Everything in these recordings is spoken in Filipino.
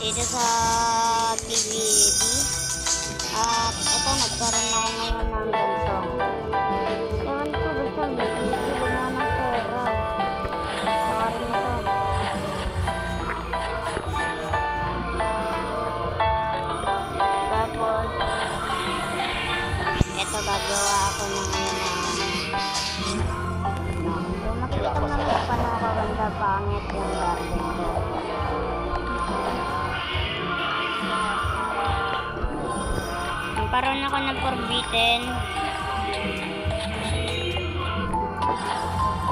dito sa PBB. At ito, nagkaroon na ako ngayon ng ganito. Ewan ko, basta bibili na ng pera. Saka rin ito. Tapos, ito gagawa ako ng so, makikita mo naman kung paano kaganda pangit yung garden ko. Nagkaroon ako ng forbidden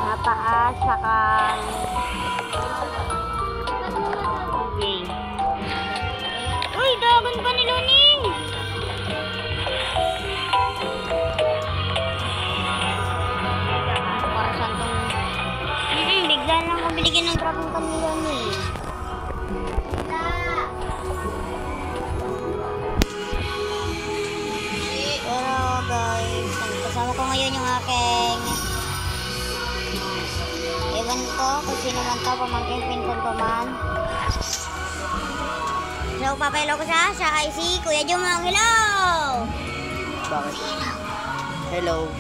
na paa, saka okay. Uy, dagan ka ni Luning! Para saan tong bigla lang ako biligyan ng drop ng kanila ni. Pero guys, kasama ko ngayon yung aking ewan ko kung sino man to, pamangkin pinsan ko man. So, papayalo ko siya ay si Kuya Jumong. Hello! Bakit? Hello.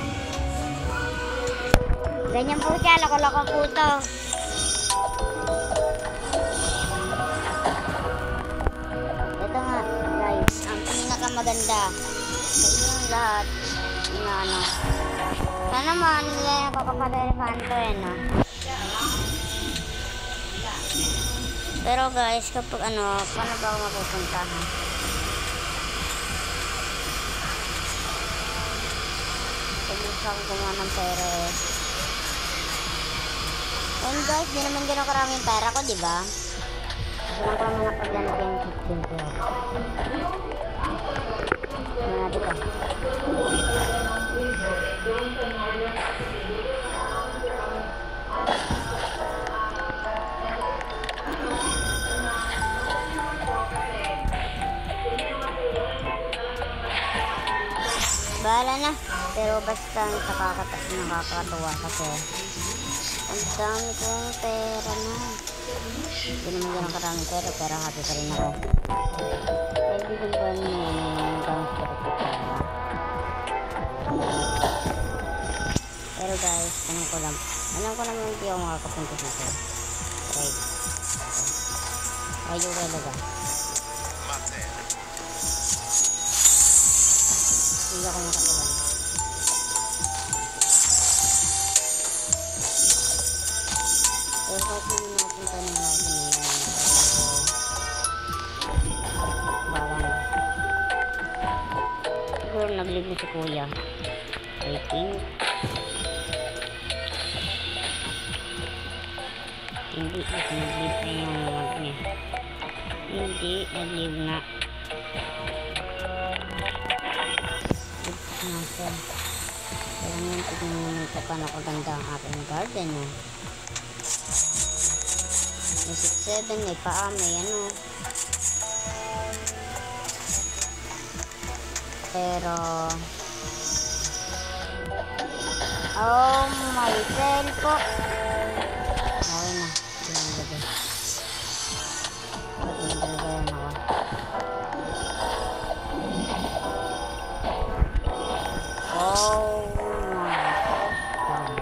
Ganyan po siya, lako-lako po to. Ito nga guys, ang pinakamaganda sa inyong lahat na ano. Sana man nila yung kapapatalipan to no? Pero guys, kapag ano, paano ba ako mapupunta? Kumusta ko kumuha ng pera eh. And guys, di naman gano'n karaming pera ko, diba? Kasi lang kami nakaglanap yung 15 ko. Ano natin ka? Bahala na. Pero basta nakakatuwa kasi ang dami kong pera na. Hindi naman ganun karaming pera, pero happy pa rin ako. Kaibigan ba niyo yung pera? Pero guys, tanong ko lang. Alam ko naman hindi ako makakapuntos na ito. Right. Ayaw talaga. Hindi ako makakapuntos. Pero kahit naman natin tanong natin balang. Siguro nag-leave na si Kuya. I think. Hindi kasi nag-leave na yung wag niya. Hindi, nag-leave na. Nasa. Kaya ngayon, tignan naman ito paano kaganda ang aking garden. May 6-7, may paa, may ano. Pero oh my cellphone. Okay na. Pinagagay. Pinagagayan ako. Oh my God.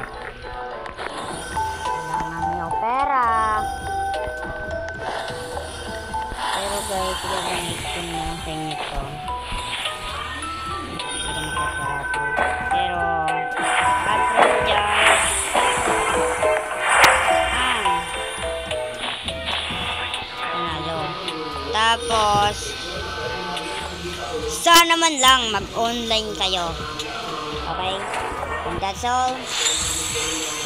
Kailangan niyo pera. Pero guys, gagamitin niyo sa inyo ito. Pero control dyan. Panalo. Tapos sana man lang mag-online kayo. Okay? And that's all.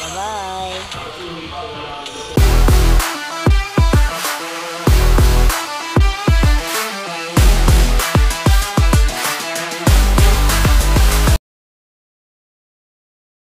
Bye-bye.